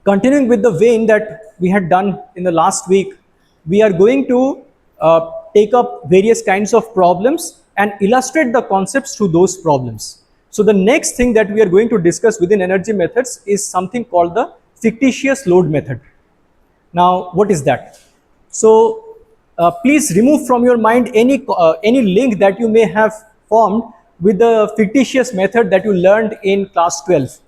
Continuing with the vein that we had done in the last week, we are going to take up various kinds of problems and illustrate the concepts to those problems. So the next thing that we are going to discuss within energy methods is something called the fictitious load method. Now, what is that? So, please remove from your mind any link that you may have formed with the fictitious method that you learned in class 12,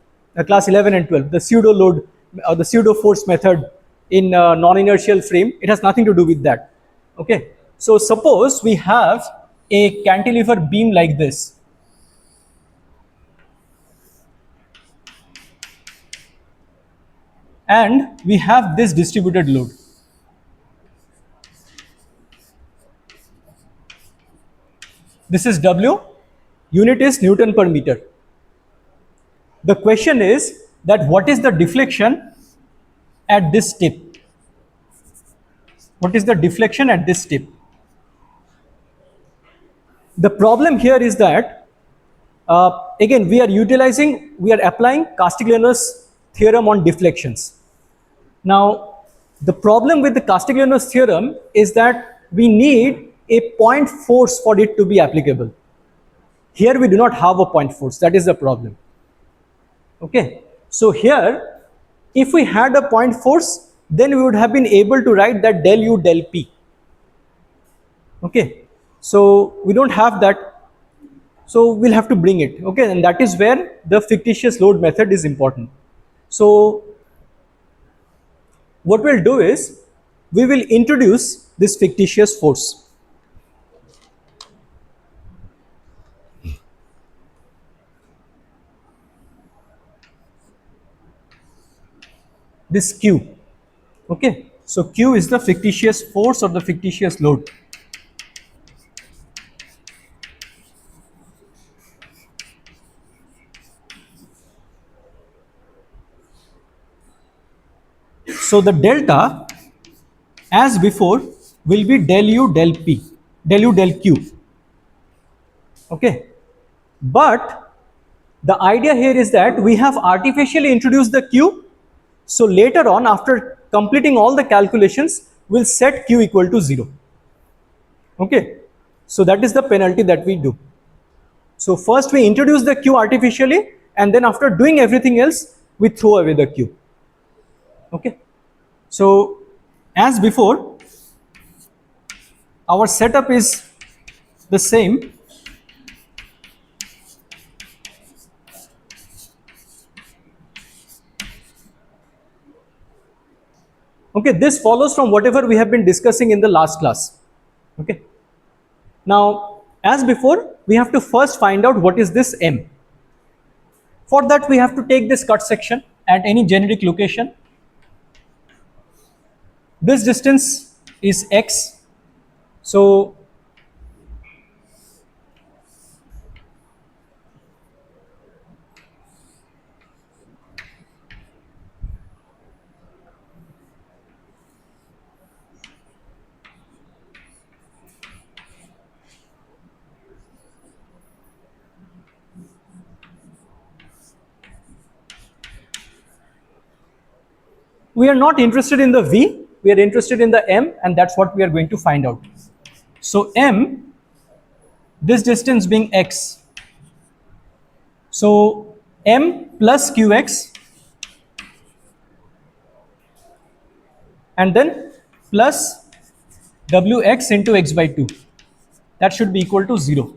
class 11 and 12, the pseudo load or the pseudo force method in non-inertial frame. It has nothing to do with that. Okay. So, suppose we have a cantilever beam like this, and we have this distributed load. This is W, unit is Newton per meter. The question is that what is the deflection at this tip? What is the deflection at this tip? The problem here is that again we are applying Castiglione's theorem on deflections. Now the problem with the Castiglione's theorem is that we need a point force for it to be applicable. Here we do not have a point force. That is the problem. Okay, so here if we had a point force, then we would have been able to write that del u del p. Okay, so we don't have that, so we'll have to bring it. Okay, and that is where the fictitious load method is important. So what we'll do is we will introduce this fictitious force. This Q. Okay, so Q is the fictitious force or the fictitious load. So the delta as before will be del u del p, del u del q. Okay, but the idea here is that we have artificially introduced the q. So later on, after completing all the calculations, we'll set q equal to 0. Okay, so that is the penalty that we do. So first we introduce the q artificially, and then after doing everything else, we throw away the q. Okay, so as before, our setup is the same. Okay, this follows from whatever we have been discussing in the last class. Okay, now as before, we have to first find out what is this M. For that, we have to take this cut section at any generic location. This distance is x. So we are not interested in the V, we are interested in the M, and that's what we are going to find out. So M, this distance being x. So M plus qx, and then plus wx into x by 2. That should be equal to 0.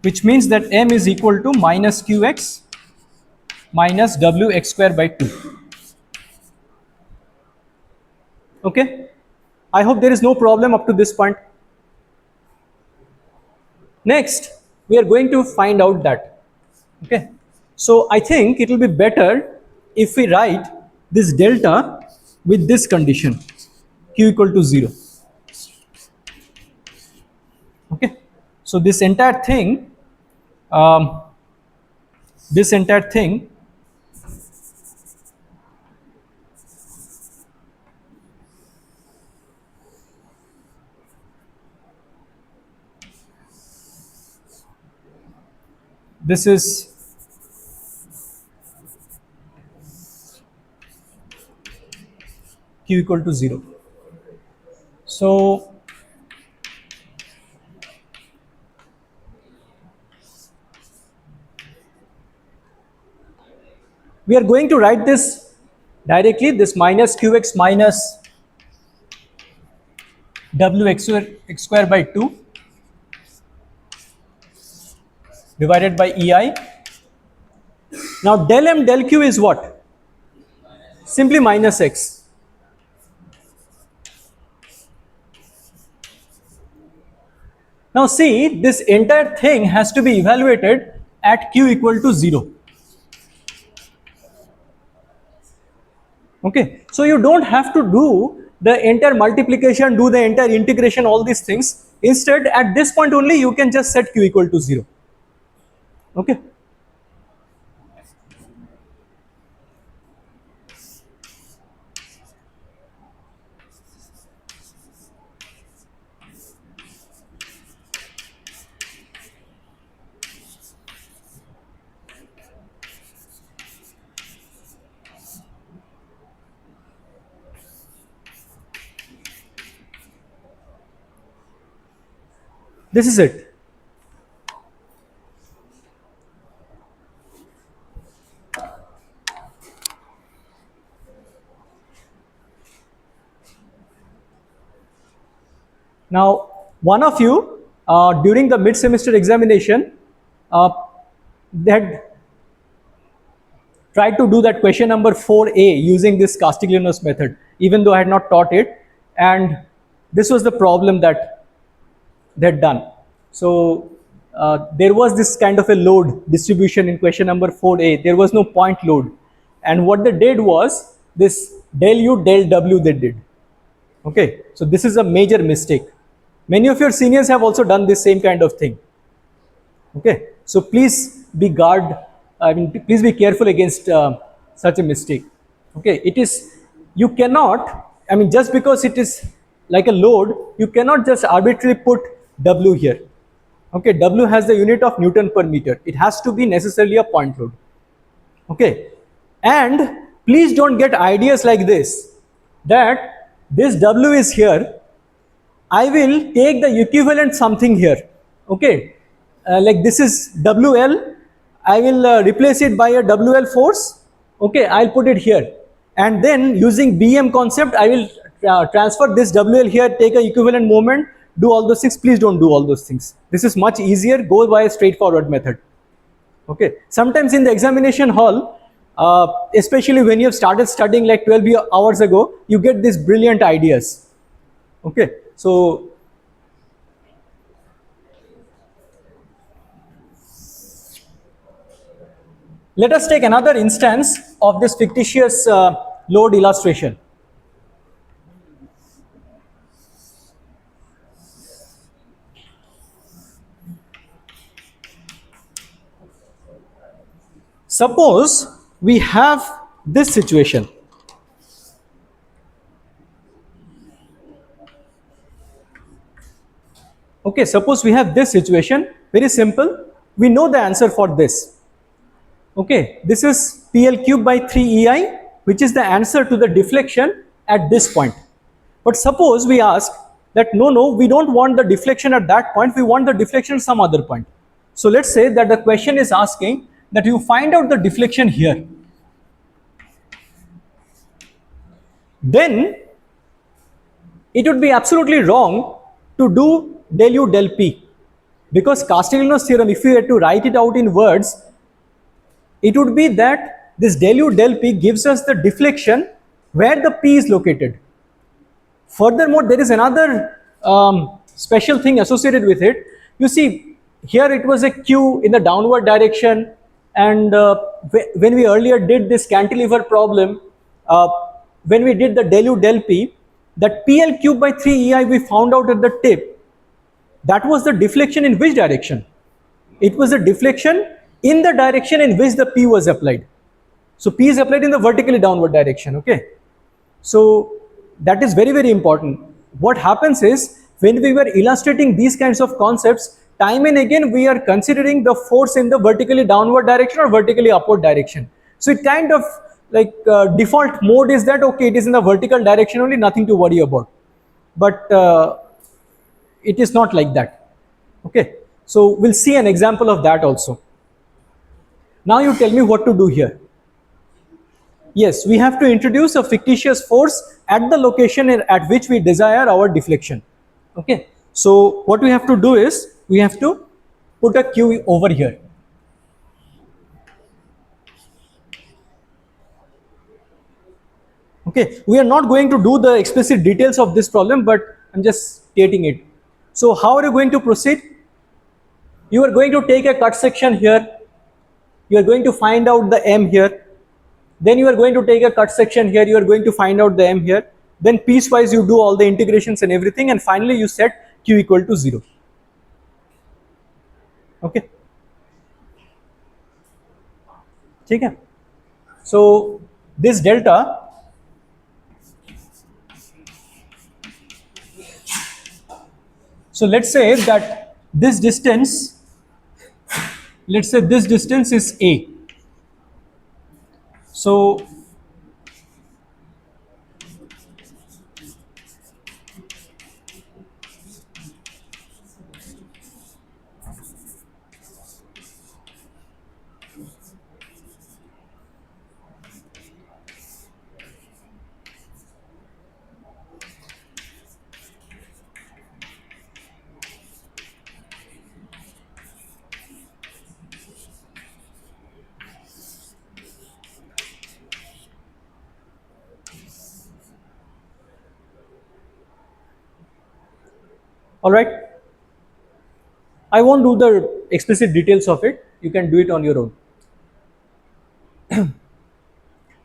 Which means that M is equal to minus qx minus wx square by 2. Okay, I hope there is no problem up to this point. Next, we are going to find out that. Okay, so I think it will be better if we write this delta with this condition, q equal to 0. Okay, so this entire thing this is Q equal to 0. So we are going to write this directly, this minus Qx minus x square by 2 divided by EI. Now del m del q is what? Simply minus x. Now see, this entire thing has to be evaluated at q equal to 0. Okay, so you don't have to do the entire multiplication, do the entire integration, all these things. Instead, at this point only, you can just set q equal to 0. Okay. This is it. Now, one of you during the mid-semester examination, they had tried to do that question number 4A using this Castigliono's method, even though I had not taught it. And this was the problem that they had done. So there was this kind of a load distribution in question number 4A. There was no point load. And what they did was this del U del W they did. Okay, so this is a major mistake. Many of your seniors have also done this same kind of thing. Okay, so please be please be careful against such a mistake. Okay, it is, you cannot, just because it is like a load, you cannot just arbitrarily put W here. Okay, W has the unit of Newton per meter. It has to be necessarily a point load. Okay, and please don't get ideas like this, that this W is here, I will take the equivalent something here. Okay, like this is WL, I will replace it by a WL force. Okay, I'll put it here, and then using BM concept, I will transfer this WL here, take a equivalent moment, do all those things. Please don't do all those things. This is much easier. Go by a straightforward method. Okay, sometimes in the examination hall, especially when you have started studying like 12 hours ago, you get these brilliant ideas. Okay, so let us take another instance of this fictitious load illustration. Suppose we have this situation. Okay, suppose we have this situation, very simple. We know the answer for this. Okay, this is PL cube by 3 EI, which is the answer to the deflection at this point. But suppose we ask that no, we don't want the deflection at that point, we want the deflection at some other point. So let's say that the question is asking that you find out the deflection here. Then it would be absolutely wrong to do del U del P, because Castigliono's theorem, if you had to write it out in words, it would be that this del U del P gives us the deflection where the P is located. Furthermore, there is another special thing associated with it. You see, here it was a Q in the downward direction, and when we earlier did this cantilever problem, when we did the del U del P, that PL cube by 3 EI we found out at the tip, that was the deflection in which direction? It was the deflection in the direction in which the P was applied. So P is applied in the vertically downward direction. Okay, so that is very, very important. What happens is, when we were illustrating these kinds of concepts, time and again we are considering the force in the vertically downward direction or vertically upward direction. So it kind of like default mode is that okay, it is in the vertical direction only, nothing to worry about. But it is not like that. Okay, so we'll see an example of that also. Now you tell me what to do here. Yes, we have to introduce a fictitious force at the location at which we desire our deflection. Okay, so what we have to do is we have to put a Q over here. Okay, we are not going to do the explicit details of this problem, but I'm just stating it. So how are you going to proceed? You are going to take a cut section here. You are going to find out the M here. Then you are going to take a cut section here. You are going to find out the M here. Then piecewise you do all the integrations and everything, and finally you set Q equal to 0. Okay. Okay. So this delta, so let's say that this distance, let's say this distance is A. So all right, I won't do the explicit details of it. You can do it on your own.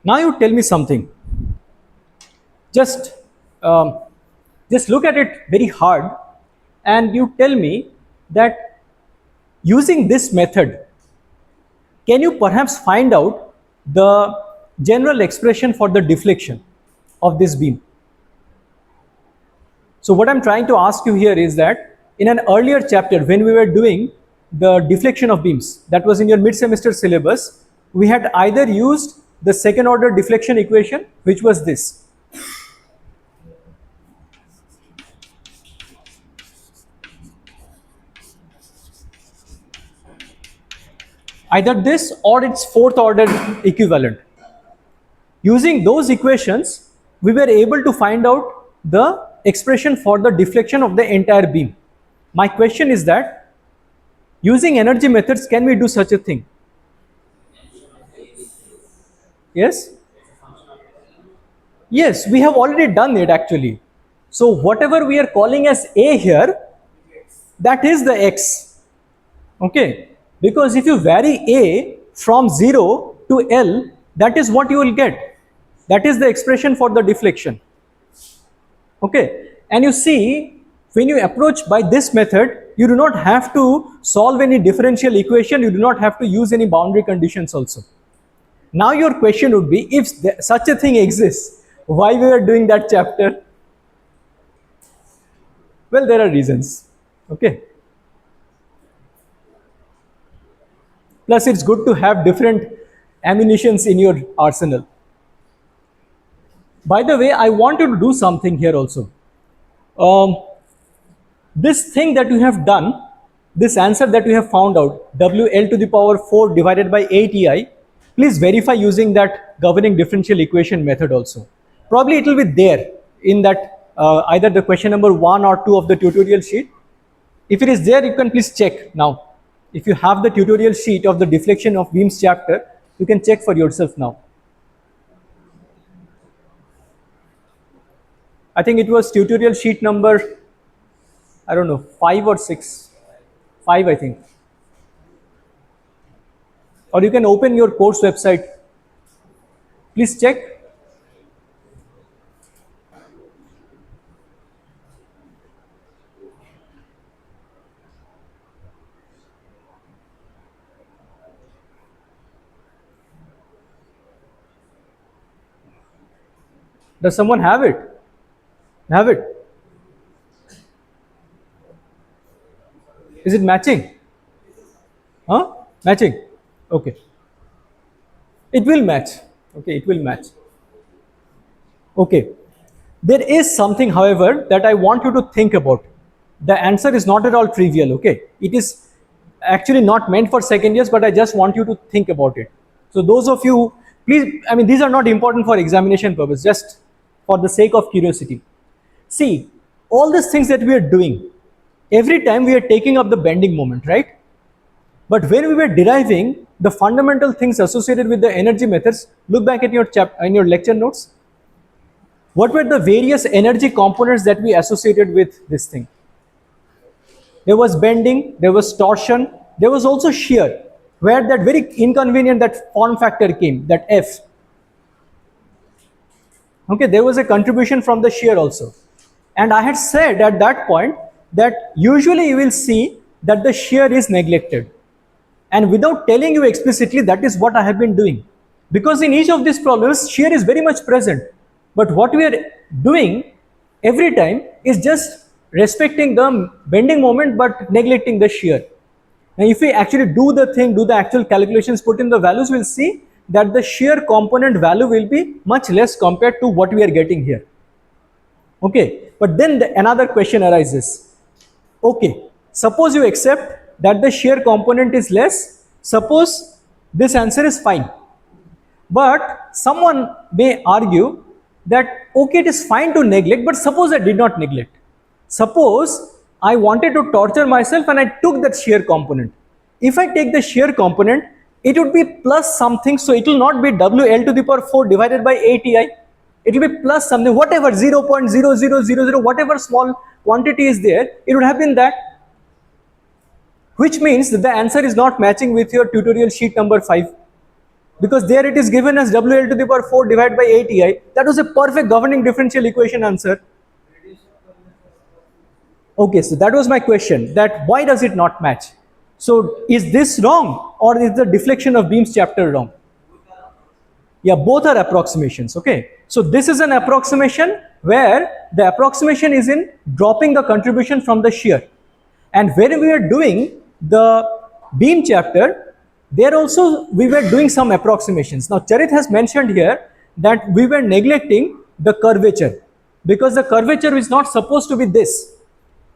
Now you tell me something. Just um, just look at it very hard, and you tell me that using this method, can you perhaps find out the general expression for the deflection of this beam? So what I'm trying to ask you here is that in an earlier chapter, when we were doing the deflection of beams, that was in your mid-semester syllabus, we had either used the second order deflection equation, which was this. Either this or its fourth order equivalent. Using those equations, we were able to find out the expression for the deflection of the entire beam. My question is that using energy methods, can we do such a thing? Yes? Yes, we have already done it actually. So whatever we are calling as A here, that is the X. Okay? Because if you vary A from 0 to L, that is what you will get. That is the expression for the deflection. Okay? And you see, when you approach by this method, you do not have to solve any differential equation, you do not have to use any boundary conditions also. Now your question would be, if such a thing exists, why we are doing that chapter? Well, there are reasons. Okay. Plus, it's good to have different ammunitions in your arsenal. By the way, I want you to do something here also. This thing that you have done, this answer that you have found out, WL to the power 4 divided by 8EI, please verify using that governing differential equation method also. Probably it will be there in that either the question number 1 or 2 of the tutorial sheet. If it is there, you can please check now. If you have the tutorial sheet of the deflection of beams chapter, you can check for yourself now. I think it was tutorial sheet number, I don't know, 5 or 6. 5, I think. Or you can open your course website. Please check. Does someone have it? Have it? Is it matching? Huh? Matching? Okay. It will match. Okay, it will match. Okay. There is something, however, that I want you to think about. The answer is not at all trivial, okay? It is actually not meant for second years, but I just want you to think about it. So those of you, please, I mean, these are not important for examination purpose, just for the sake of curiosity. See, all these things that we are doing, every time we are taking up the bending moment, right? But when we were deriving the fundamental things associated with the energy methods, look back at your in your lecture notes. What were the various energy components that we associated with this thing? There was bending, there was torsion, there was also shear, where that very inconvenient that form factor came, that F. Okay, there was a contribution from the shear also. And I had said at that point that usually you will see that the shear is neglected. And without telling you explicitly, that is what I have been doing. Because in each of these problems, shear is very much present. But what we are doing every time is just respecting the bending moment but neglecting the shear. Now, if we actually do the thing, do the actual calculations, put in the values, we'll see that the shear component value will be much less compared to what we are getting here. Okay, but then another question arises. Okay, suppose you accept that the shear component is less, suppose this answer is fine. But someone may argue that okay, it is fine to neglect, but suppose I did not neglect. Suppose I wanted to torture myself and I took that shear component. If I take the shear component, it would be plus something, so it will not be WL to the power 4 divided by ATI. It will be plus something, whatever, 0.0000, whatever small quantity is there, it would have been that. Which means that the answer is not matching with your tutorial sheet number 5. Because there it is given as WL to the power 4 divided by ATI. That was a perfect governing differential equation answer. Okay, so that was my question, that why does it not match? So is this wrong or is the deflection of beams chapter wrong? Yeah, both are approximations, okay. So this is an approximation where the approximation is in dropping the contribution from the shear. And when we are doing the beam chapter, there also we were doing some approximations. Now Charit has mentioned here that we were neglecting the curvature because the curvature is not supposed to be this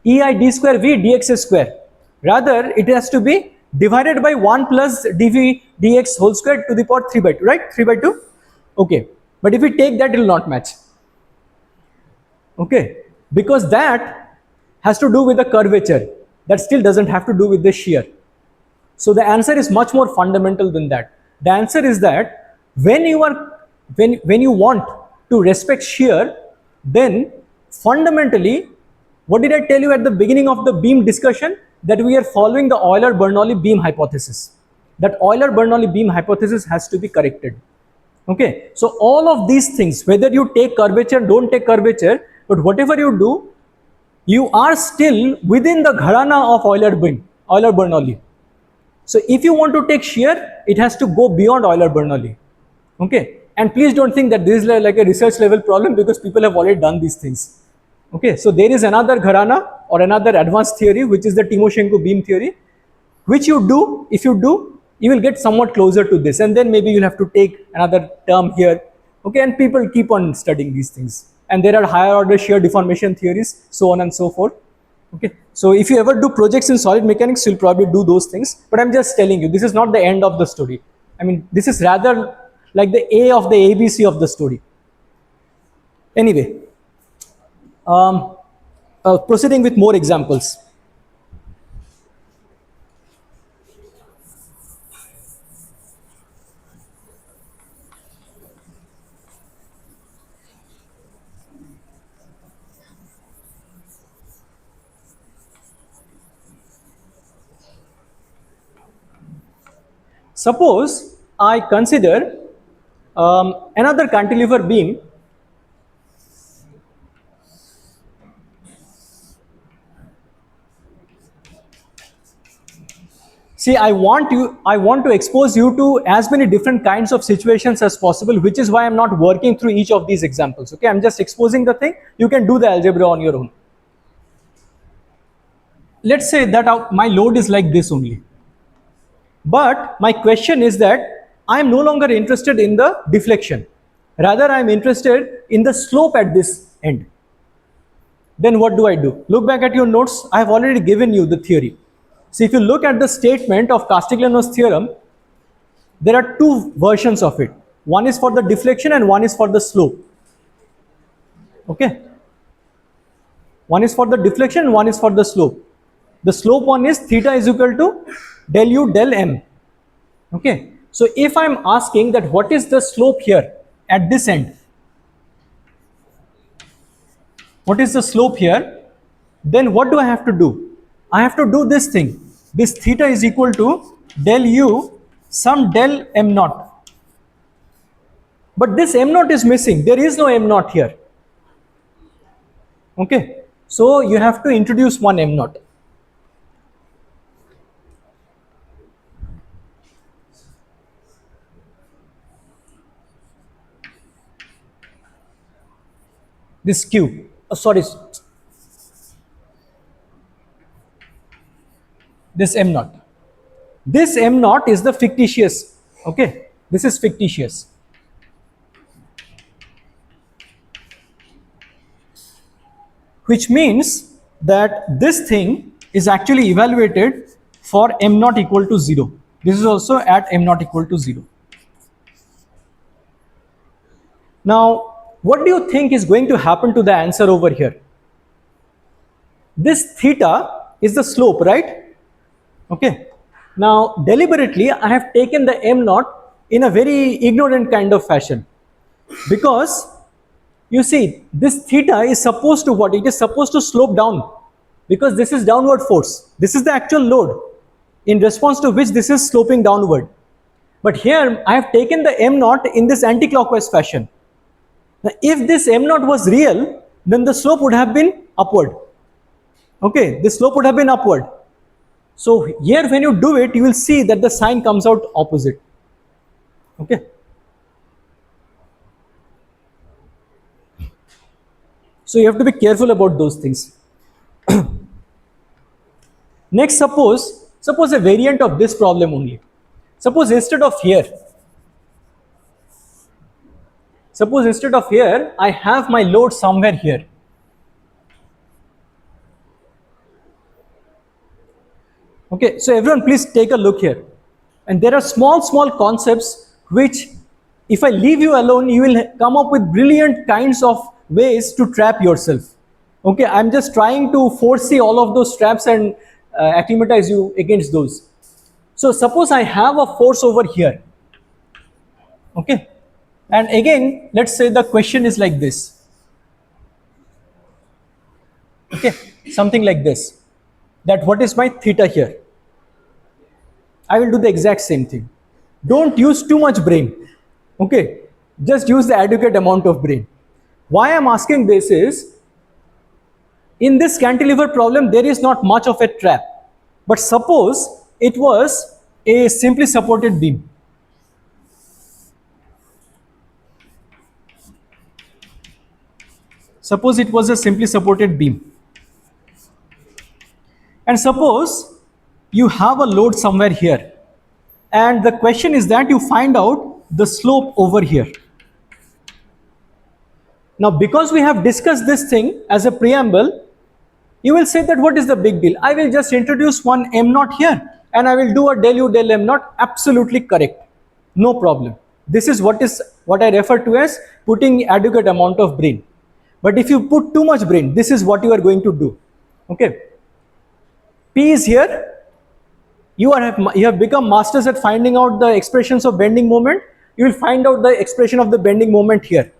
EI d square V dx square. Rather, it has to be divided by 1 plus dv dx whole square to the power 3 by 2, right? 3 by 2? Okay. But if we take that, it will not match. Okay. Because that has to do with the curvature. That still doesn't have to do with the shear. So the answer is much more fundamental than that. The answer is that when you want to respect shear, then fundamentally, what did I tell you at the beginning of the beam discussion? That we are following the Euler-Bernoulli beam hypothesis. That Euler-Bernoulli beam hypothesis has to be corrected. Okay, so all of these things, whether you take curvature, don't take curvature, but whatever you do, you are still within the gharana of Euler-Bernoulli. So if you want to take shear, it has to go beyond Euler-Bernoulli. Okay, and please don't think that this is like a research level problem because people have already done these things. Okay, so there is another gharana or another advanced theory, which is the Timoshenko beam theory, which you do, if you do, you will get somewhat closer to this, and then maybe you'll have to take another term here. Okay, and people keep on studying these things. And there are higher order shear deformation theories, so on and so forth. Okay, so if you ever do projects in solid mechanics, you'll probably do those things, but I'm just telling you, this is not the end of the story. I mean, this is rather like the A of the ABC of the story. Anyway, proceeding with more examples. Suppose I consider another cantilever beam. See, I want to expose you to as many different kinds of situations as possible, which is why I'm not working through each of these examples. Okay, I'm just exposing the thing. You can do the algebra on your own. Let's say that my load is like this only. But my question is that I am no longer interested in the deflection. Rather, I am interested in the slope at this end. Then what do I do? Look back at your notes. I have already given you the theory. So if you look at the statement of Castigliano's theorem, there are two versions of it. One is for the deflection and one is for the slope. Okay. One is for the deflection and one is for the slope. The slope one is theta is equal to del u del m. Okay. So if I am asking that what is the slope here at this end, what is the slope here, then what do I have to do? I have to do this thing. This theta is equal to del u some del m naught. But this m naught is missing. There is no m naught here. Okay. So you have to introduce one m naught. This cube, sorry, this m naught. This m naught is the fictitious. Okay, this is fictitious. Which means that this thing is actually evaluated for m naught equal to 0. This is also at m naught equal to 0. Now, what do you think is going to happen to the answer over here? This theta is the slope, right? Okay. Now, deliberately, I have taken the m naught in a very ignorant kind of fashion. Because, you see, this theta is supposed to what? It is supposed to slope down. Because this is downward force. This is the actual load, in response to which this is sloping downward. But here, I have taken the m naught in this anti-clockwise fashion. Now, if this m naught was real, then the slope would have been upward. Okay, the slope would have been upward. So here when you do it, you will see that the sign comes out opposite. Okay. So you have to be careful about those things. Next, suppose a variant of this problem only. Suppose instead of here, I have my load somewhere here. Okay, so everyone please take a look here. And there are small concepts which, if I leave you alone, you will come up with brilliant kinds of ways to trap yourself. Okay, I'm just trying to foresee all of those traps and acclimatize you against those. So suppose I have a force over here. Okay. And again, let's say the question is like this. Okay, something like this. That what is my theta here? I will do the exact same thing. Don't use too much brain. Okay, just use the adequate amount of brain. Why I'm asking this is, in this cantilever problem, there is not much of a trap. But suppose it was a simply supported beam. Suppose it was a simply supported beam. And suppose you have a load somewhere here. And the question is that you find out the slope over here. Now, because we have discussed this thing as a preamble, you will say that what is the big deal? I will just introduce one m naught here and I will do a del u del m naught. Absolutely correct. No problem. This is what I refer to as putting adequate amount of brain. But if you put too much brain, this is what you are going to do. Okay. P is here. You have become masters at finding out the expressions of bending moment. You will find out the expression of the bending moment here.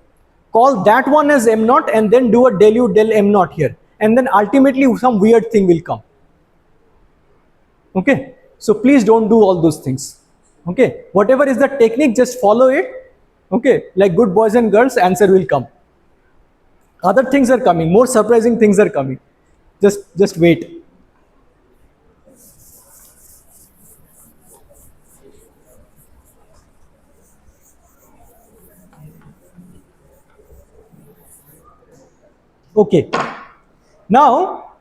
Call that one as m naught and then do a del u del m naught here. And then ultimately some weird thing will come. Okay. So please don't do all those things. Okay. Whatever is the technique, just follow it. Okay. Like good boys and girls, answer will come. Other things are coming, more surprising things are coming. Just wait. Okay. Now,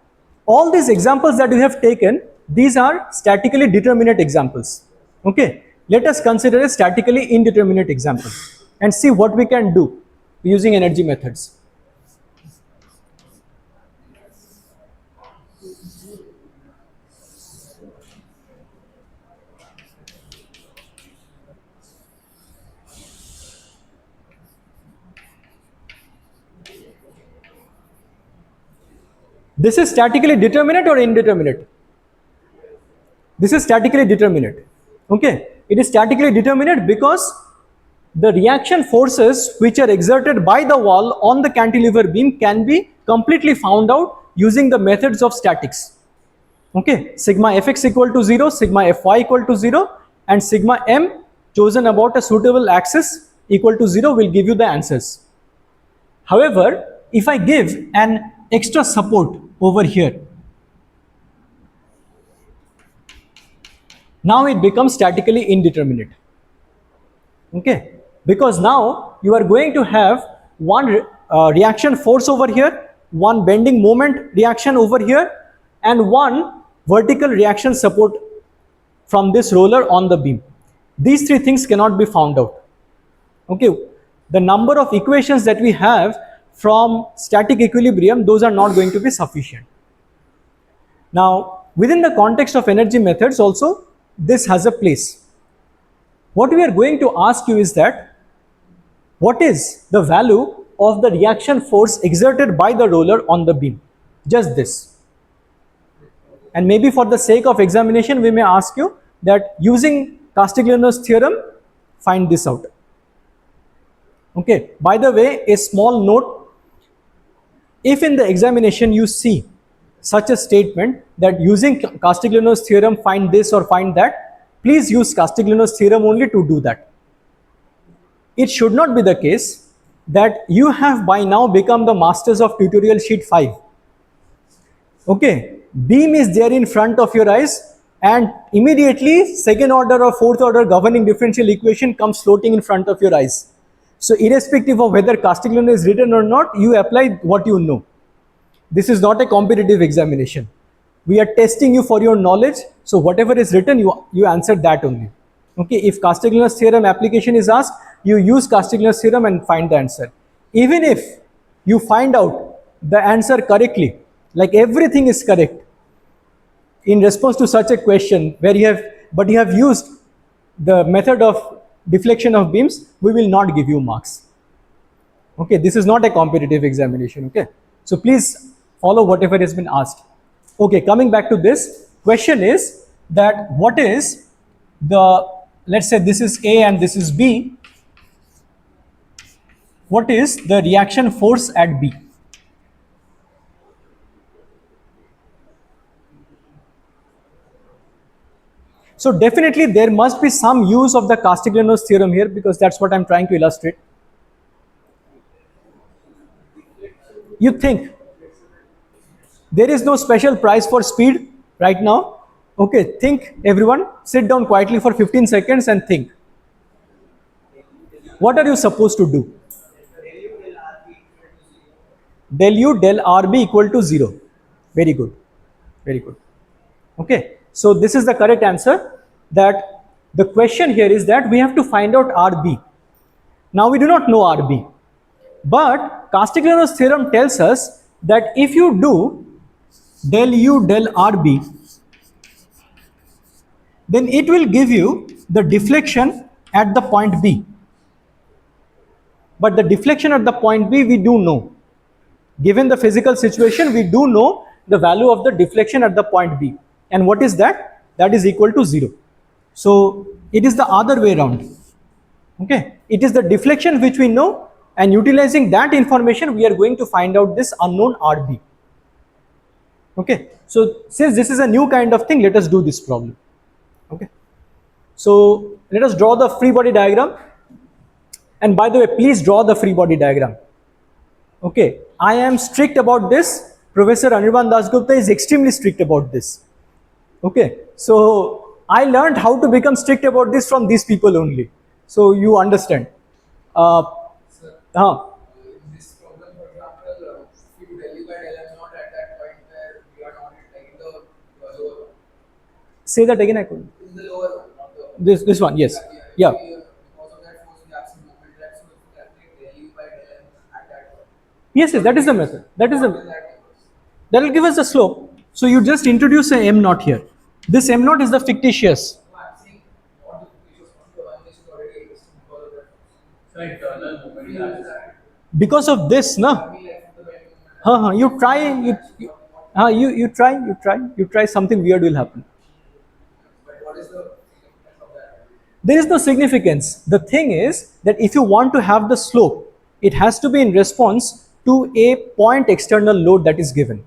all these examples that we have taken, these are statically determinate examples. Okay. Let us consider a statically indeterminate example and see what we can do using energy methods. This is statically determinate or indeterminate? This is statically determinate. Okay, it is statically determinate because the reaction forces which are exerted by the wall on the cantilever beam can be completely found out using the methods of statics. Okay, sigma fx equal to 0, sigma fy equal to 0, and sigma m chosen about a suitable axis equal to 0 will give you the answers. However, if I give an extra support over here, now it becomes statically indeterminate. Okay, because now you are going to have one reaction force over here, one bending moment reaction over here, and one vertical reaction support from this roller on the beam. These three things cannot be found out. Okay, the number of equations that we have from static equilibrium, those are not going to be sufficient. Now, within the context of energy methods also, this has a place. What we are going to ask you is that, what is the value of the reaction force exerted by the roller on the beam? Just this. And maybe for the sake of examination, we may ask you that using Castiglione's theorem, find this out. Okay, by the way, a small note, if in the examination you see such a statement that using Castiglione's theorem find this or find that, please use Castiglione's theorem only to do that. It should not be the case that you have by now become the masters of tutorial sheet 5. Okay, beam is there in front of your eyes and immediately second order or fourth order governing differential equation comes floating in front of your eyes. So irrespective of whether Castiglione is written or not, you apply what you know. This is not a competitive examination. We are testing you for your knowledge. So whatever is written, you answer that only. Okay, if Castiglione's theorem application is asked, you use Castiglione's theorem and find the answer. Even if you find out the answer correctly, like everything is correct in response to such a question where you have used the method of deflection of beams, we will not give you marks. Okay, this is not a competitive examination. Okay, so please follow whatever has been asked. Okay, coming back to this question is that what is the, let's say this is A and this is B, what is the reaction force at B? So definitely there must be some use of the Castiglione's theorem here, because that's what I'm trying to illustrate. You think there is no special prize for speed right now? Okay, think everyone, sit down quietly for 15 seconds and think. What are you supposed to do? Del U del RB equal to 0. Very good. Very good. Okay, so this is the correct answer. That the question here is that we have to find out RB. Now we do not know RB, but Castiglione's theorem tells us that if you do del U del RB, then it will give you the deflection at the point B. But the deflection at the point B we do know. Given the physical situation, we do know the value of the deflection at the point B. And what is that? That is equal to 0. So it is the other way around. Okay, it is the deflection which we know, and utilizing that information we are going to find out this unknown RB. Okay, so since this is a new kind of thing, let us do this problem. Okay, so let us draw the free body diagram. And by the way, please draw the free body diagram. Okay, I am strict about this. Professor Anirban Dasgupta is extremely strict about this. Okay, so I learned how to become strict about this from these people only. So you understand. Sir, in this problem, for example, if you deliver LM not at that point where we are not like in the lower one. Say that again, I couldn't. In the lower one, not the upper This one, yes. Yeah, Yeah. if we, because of that force, we have some movement, right? So if we calculate del U by del M at that point, Yes, yes, what that is will the it, method. That is what will the that give us? that will give us the slope. So you just introduce a m naught here. This m naught is the fictitious. No, I'm saying not the fictitious one, the one which is already existing because of that force. So internal movement. We use that. Because of this, I na. mean, like the bending movement. You try, you try, something weird will happen. But what is the significance of that? There is no significance. The thing is that if you want to have the slope, it has to be in response to a point external load that is given,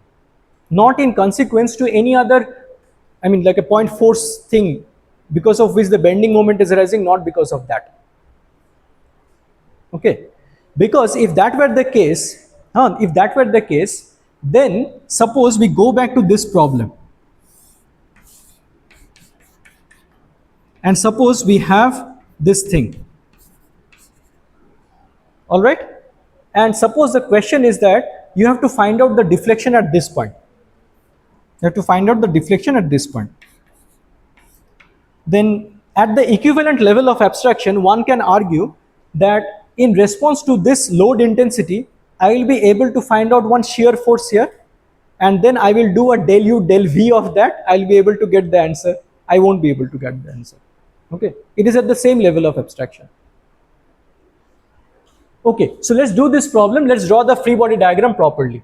not in consequence to any other, I mean, like a point force thing, because of which the bending moment is arising, not because of that. Okay, because if that were the case, then suppose we go back to this problem, and suppose we have this thing. All right, and suppose the question is that you have to find out the deflection at this point. You have to find out the deflection at this point. Then at the equivalent level of abstraction, one can argue that in response to this load intensity, I will be able to find out one shear force here, and then I will do a del u del v of that. I will be able to get the answer. I won't be able to get the answer. Okay, it is at the same level of abstraction. Okay, so let's do this problem. Let's draw the free body diagram properly.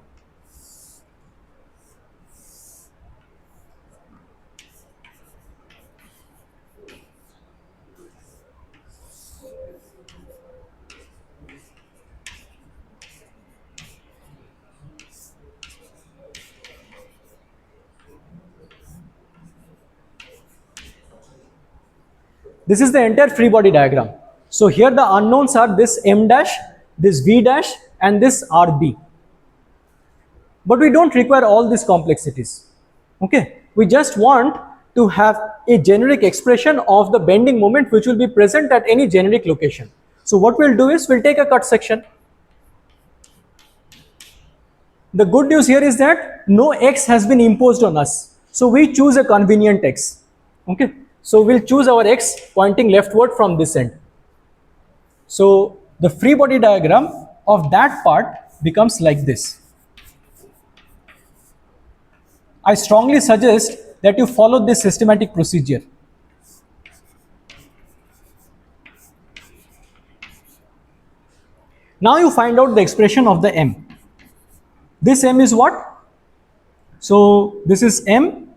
This is the entire free body diagram. So here the unknowns are this m dash, this v dash, and this rb. But we don't require all these complexities. Okay, we just want to have a generic expression of the bending moment which will be present at any generic location. So what we'll do is we'll take a cut section. The good news here is that no x has been imposed on us. So we choose a convenient x. Okay, so we'll choose our x pointing leftward from this end. So the free body diagram of that part becomes like this. I strongly suggest that you follow this systematic procedure. Now you find out the expression of the m. This m is what? So this is m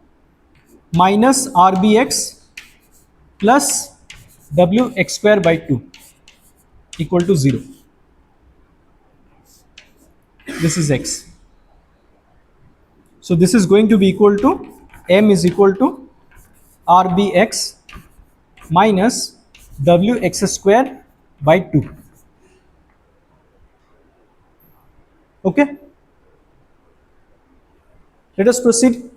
minus rbx plus wx square by 2 equal to 0. This is x. So this is going to be equal to m is equal to rbx minus wx square by 2. Okay, let us proceed.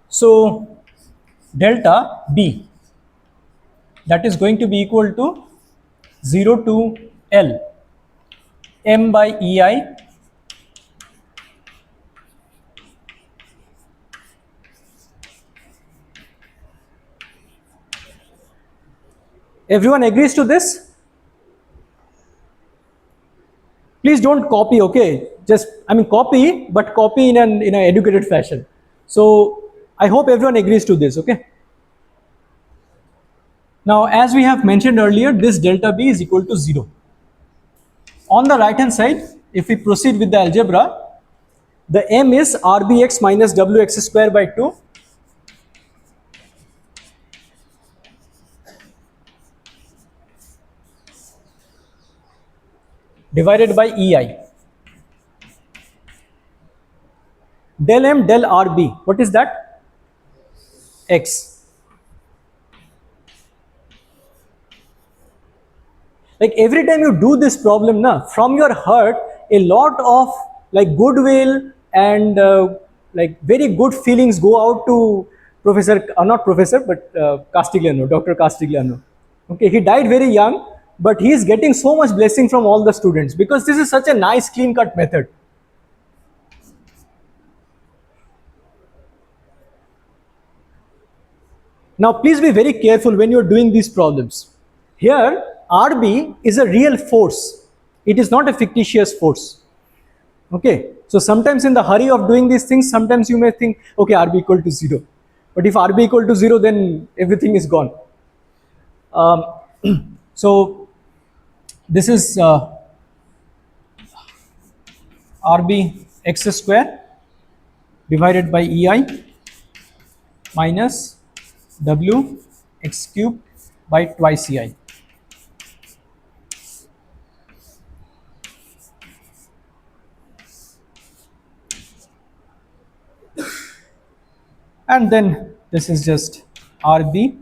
So delta b, that is going to be equal to 0 to L m by EI Everyone agrees to this? Please don't copy, okay? Just, I mean, copy, but copy in an educated fashion. So I hope everyone agrees to this, okay? Now, as we have mentioned earlier, this delta B is equal to 0. On the right hand side, if we proceed with the algebra, the m is rbx minus wx square by 2 divided by EI. Del m del rb, what is that? X. Like every time you do this problem, na, from your heart, a lot of like goodwill and like very good feelings go out to Professor, not Professor, but Castigliano, Dr. Castigliano. Okay, he died very young, but he is getting so much blessing from all the students because this is such a nice clean cut method. Now, please be very careful when you're doing these problems. Here, RB is a real force. It is not a fictitious force. Okay. So sometimes in the hurry of doing these things, sometimes you may think, okay, RB equal to 0. But if RB equal to 0, then everything is gone. Um, so this is RB x square divided by EI minus W x cube by twice EI. And then this is just RB,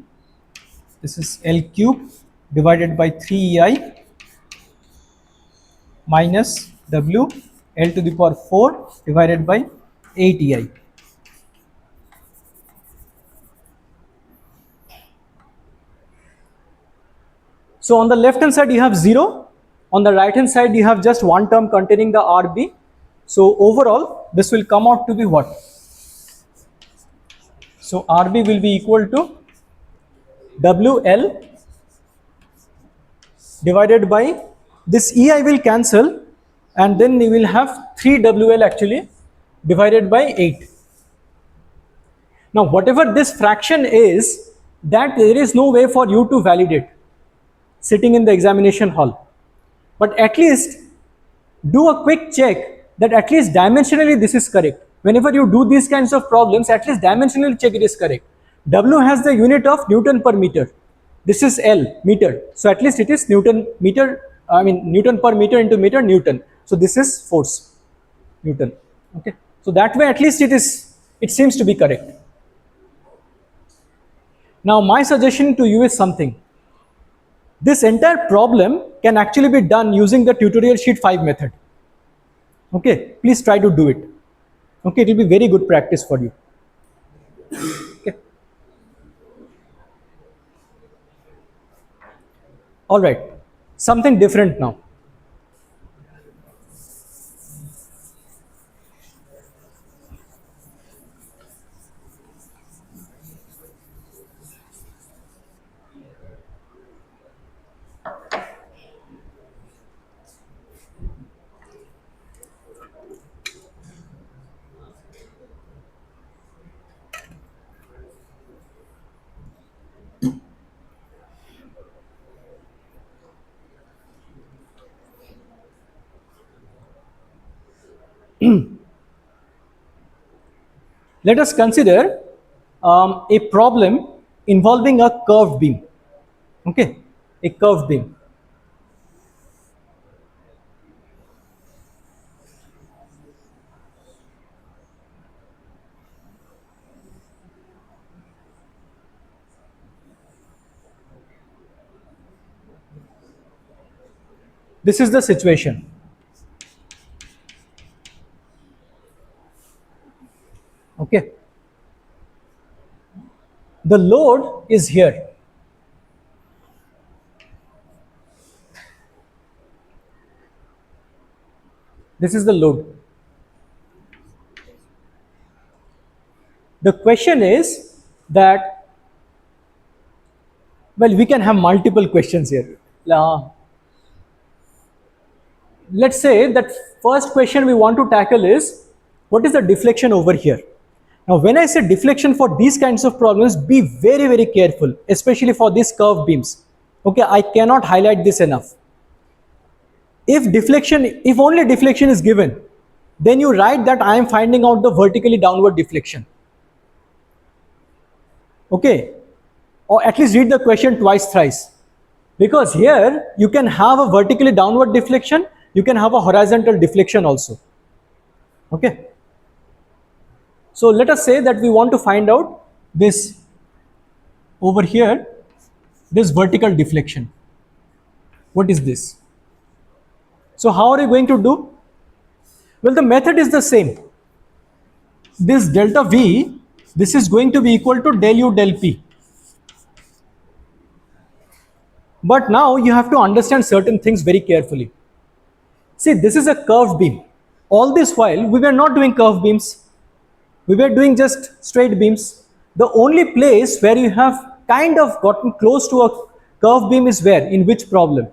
this is L cube divided by 3EI minus W L to the power 4 divided by 8EI. So on the left hand side you have 0, on the right hand side you have just one term containing the RB. So overall this will come out to be what? So RB will be equal to WL divided by this EI will cancel, and then we will have 3WL actually divided by 8. Now whatever this fraction is, that there is no way for you to validate sitting in the examination hall. But at least do a quick check that at least dimensionally this is correct. Whenever you do these kinds of problems, at least dimensionally check it is correct. W has the unit of Newton per meter. This is L, meter. So at least it is Newton meter, Newton per meter into meter, Newton. So this is force, Newton. Okay. So that way at least it seems to be correct. Now my suggestion to you is something. This entire problem can actually be done using the tutorial sheet 5 method. Okay, please try to do it. Okay, it will be very good practice for you. Okay. All right, something different now. Let us consider a problem involving a curved beam. Okay, a curved beam. This is the situation. Okay. The load is here. This is the load. The question is that, well, we can have multiple questions here. Let's say that first question we want to tackle is, what is the deflection over here? Now, when I say deflection for these kinds of problems, be very, very careful, especially for these curved beams. Okay, I cannot highlight this enough. If only deflection is given, then you write that I am finding out the vertically downward deflection. Okay, or at least read the question twice, thrice. Because here you can have a vertically downward deflection, you can have a horizontal deflection also. Okay. So let us say that we want to find out this over here, this vertical deflection. What is this? So how are you going to do? Well, the method is the same. This delta V, this is going to be equal to del U del P. But now you have to understand certain things very carefully. See, this is a curved beam. All this while, we were not doing curved beams. We were doing just straight beams. The only place where you have kind of gotten close to a curved beam is where? In which problem?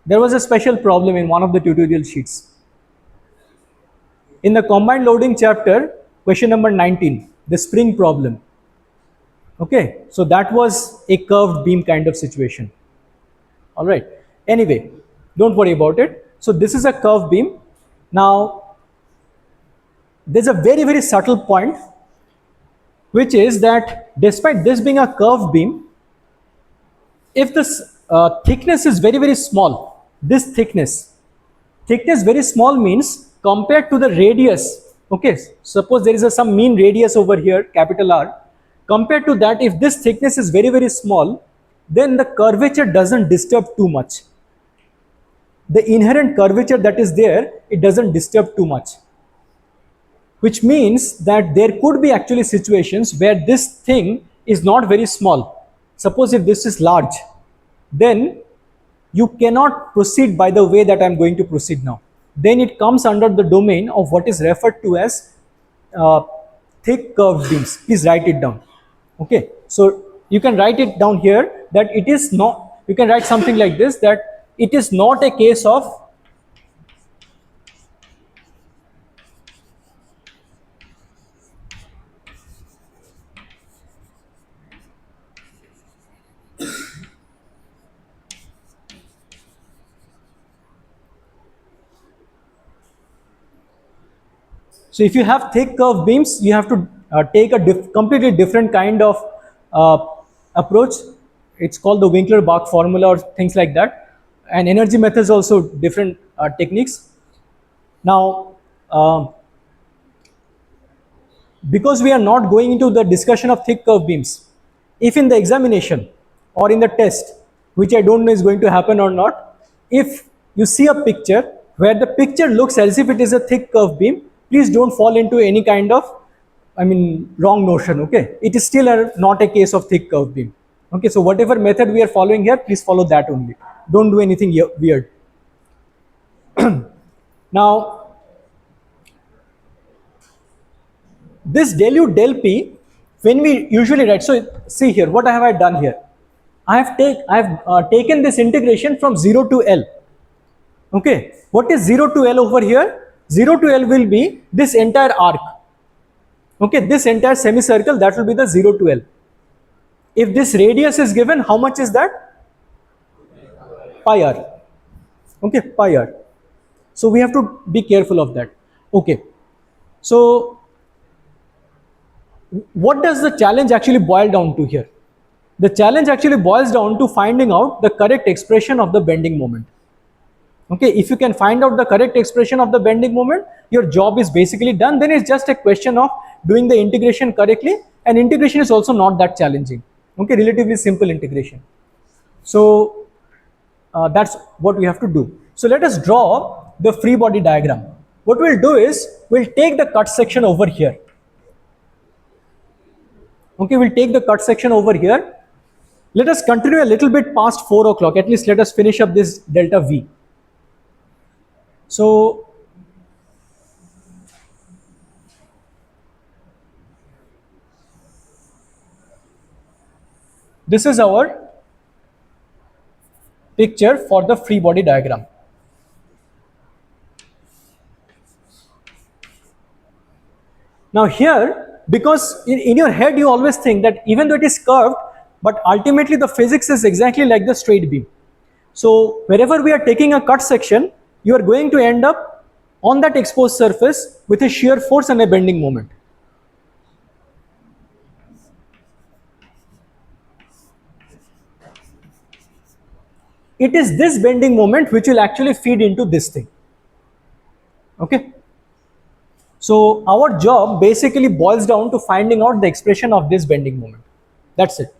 There was a special problem in one of the tutorial sheets. In the combined loading chapter, question number 19, the spring problem. Okay, so that was a curved beam kind of situation. All right. Anyway, don't worry about it. So this is a curved beam. Now, there's a very, very subtle point, which is that despite this being a curved beam, if this thickness is very, very small, this thickness very small means compared to the radius, okay, suppose there is some mean radius over here, capital R, compared to that, if this thickness is very, very small, then the curvature doesn't disturb too much. The inherent curvature that is there, it doesn't disturb too much, which means that there could be actually situations where this thing is not very small. Suppose if this is large, then you cannot proceed by the way that I'm going to proceed now. Then it comes under the domain of what is referred to as uh, thick curved beams. Please write it down. Okay, so you can write it down here that it is not, you can write something like this, that it is not a case of so if you have thick curved beams, you have to take a completely different kind of uh, approach. It's called the Winkler-Bach formula or things like that. And energy methods also different techniques. Now, because we are not going into the discussion of thick curved beams, if in the examination or in the test, which I don't know is going to happen or not, if you see a picture where the picture looks as if it is a thick curved beam, please don't fall into any kind of, wrong notion. Okay, it is still not a case of thick curved beam. Okay, so whatever method we are following here, please follow that only. Don't do anything weird. Now, this del u del p, when we usually write, so see here, what have I done here? I have taken this integration from 0 to L. Okay, what is 0 to L over here? 0 to L will be this entire arc. Okay, this entire semicircle, that will be the 0 to L. If this radius is given, how much is that? Pi r. Okay, pi r. So we have to be careful of that. Okay, so what does the challenge actually boil down to here? The challenge actually boils down to finding out the correct expression of the bending moment. Okay, if you can find out the correct expression of the bending moment, your job is basically done. Then it's just a question of doing the integration correctly, and integration is also not that challenging. Okay, relatively simple integration. So that's what we have to do. So let us draw the free body diagram. What we'll do is we'll take the cut section over here. Okay, we'll take the cut section over here. Let us continue a little bit past 4 o'clock. At least let us finish up this delta V. So this is our picture for the free body diagram. Now here, because in your head you always think that even though it is curved, but ultimately the physics is exactly like the straight beam. So wherever we are taking a cut section, you are going to end up on that exposed surface with a shear force and a bending moment. It is this bending moment which will actually feed into this thing. Okay. So our job basically boils down to finding out the expression of this bending moment. That's it.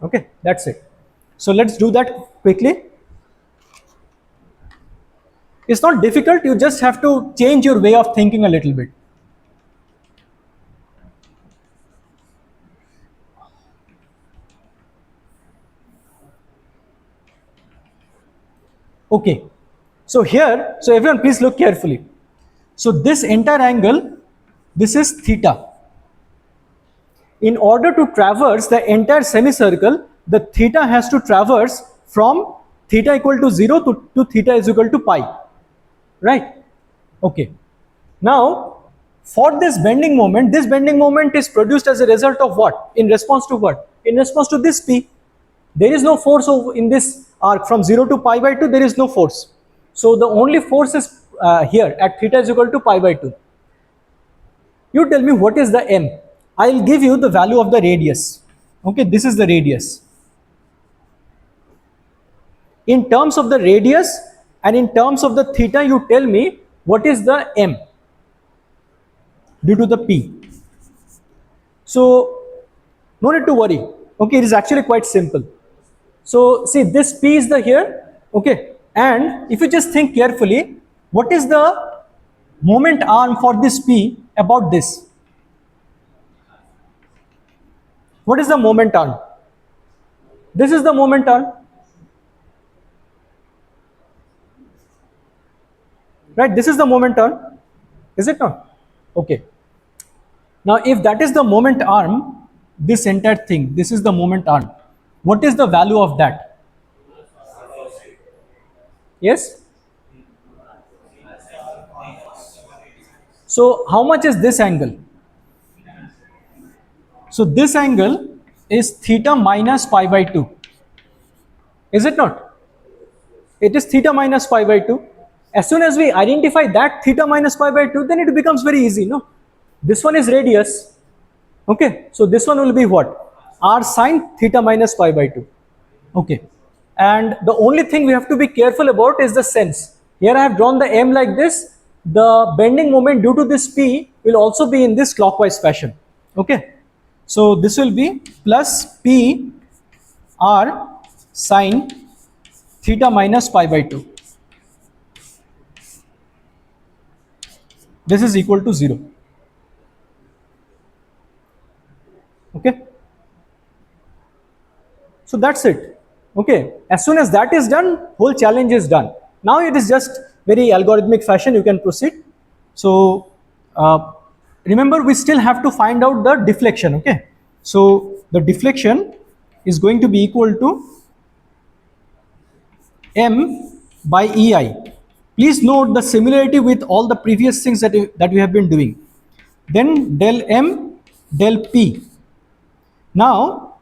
Okay, that's it. So let's do that quickly. It's not difficult, you just have to change your way of thinking a little bit. Okay. So here, so everyone please look carefully. So this entire angle, this is theta. In order to traverse the entire semicircle, the theta has to traverse from theta equal to 0 to theta is equal to pi. Right? Okay. Now, for this bending moment is produced as a result of what? In response to what? In response to this P. There is no force in this arc from 0 to pi by 2, there is no force. So the only force is here at theta is equal to pi by 2. You tell me what is the m. I'll give you the value of the radius. Okay, this is the radius. In terms of the radius and in terms of the theta, you tell me what is the m due to the p. So no need to worry. Okay, it is actually quite simple. So see, this p is the here. Okay, and if you just think carefully, what is the moment arm for this p about this? What is the moment arm? This is the moment arm. Right, this is the moment arm. Is it not? Okay. Now, if that is the moment arm, this entire thing, this is the moment arm. What is the value of that? Yes? So, how much is this angle? So, this angle is theta minus pi by 2. Is it not? It is theta minus pi by 2. As soon as we identify that theta minus pi by 2, then it becomes very easy, no? This one is radius. Okay, so this one will be what? R sine theta minus pi by 2. Okay, and the only thing we have to be careful about is the sense. Here I have drawn the m like this. The bending moment due to this p will also be in this clockwise fashion. Okay, so this will be plus p r sine theta minus pi by 2. This is equal to 0. Okay, so that's it. Okay, as soon as that is done, whole challenge is done. Now it is just very algorithmic fashion, you can proceed. So remember, we still have to find out the deflection. Okay, so the deflection is going to be equal to m by ei. Please note the similarity with all the previous things that we have been doing. Then del m del p. Now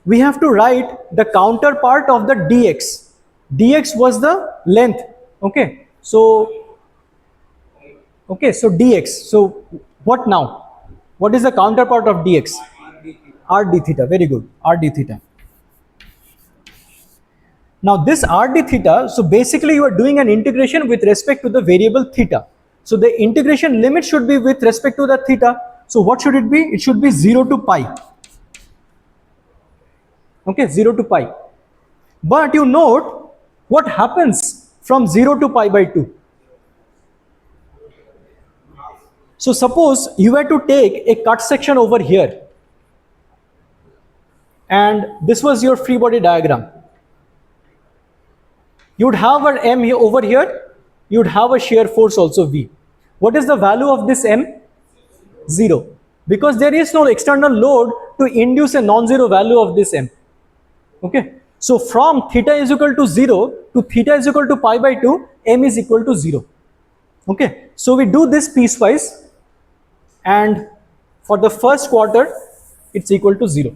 we have to write the counterpart of the dx. Dx was the length. Okay, so dx. So what now? What is the counterpart of dx? R d theta. Very good. R d theta. Now this r d theta, so basically you are doing an integration with respect to the variable theta. So the integration limit should be with respect to the theta. So what should it be? It should be 0 to pi. Okay, 0 to pi. But you note what happens from 0 to pi by 2. So suppose you were to take a cut section over here, and this was your free body diagram. You would have an m here over here, you would have a shear force also V. What is the value of this m? 0. Because there is no external load to induce a non-zero value of this m. Okay. So from theta is equal to 0 to theta is equal to pi by 2, m is equal to 0. Okay. So we do this piecewise, and for the first quarter it's equal to 0.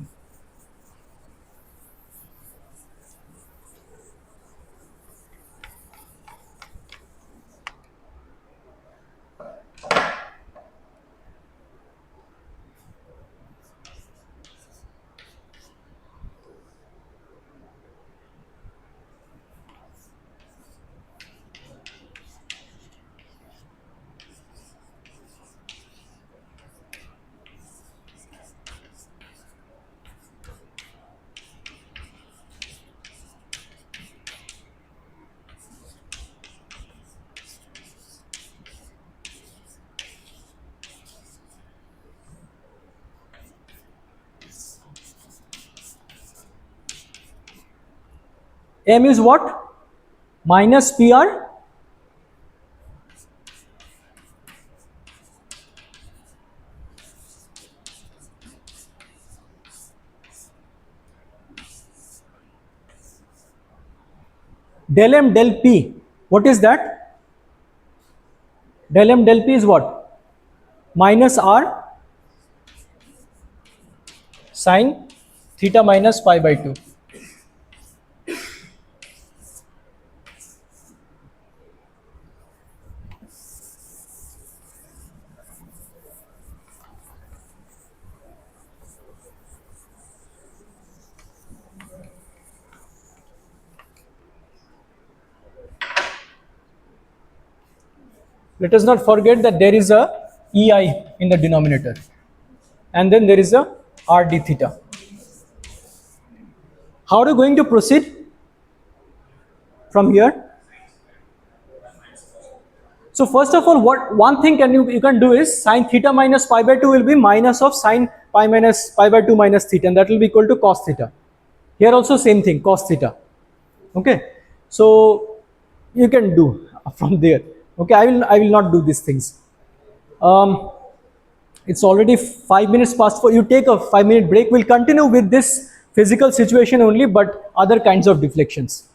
M is what? minus PR del M del P. What is that? Del M del P is what? Minus R sine theta minus pi by 2. Let us not forget that there is a EI in the denominator, and then there is a R d theta. How are you going to proceed from here? So first of all, what one thing you can do is sine theta minus pi by 2 will be minus of sine pi minus pi by 2 minus theta, and that will be equal to cos theta. Here also same thing, cos theta. Okay, so you can do from there. Okay, I will not do these things. It's already 5 minutes past 4. You take a 5-minute break. We'll continue with this physical situation only, but other kinds of deflections.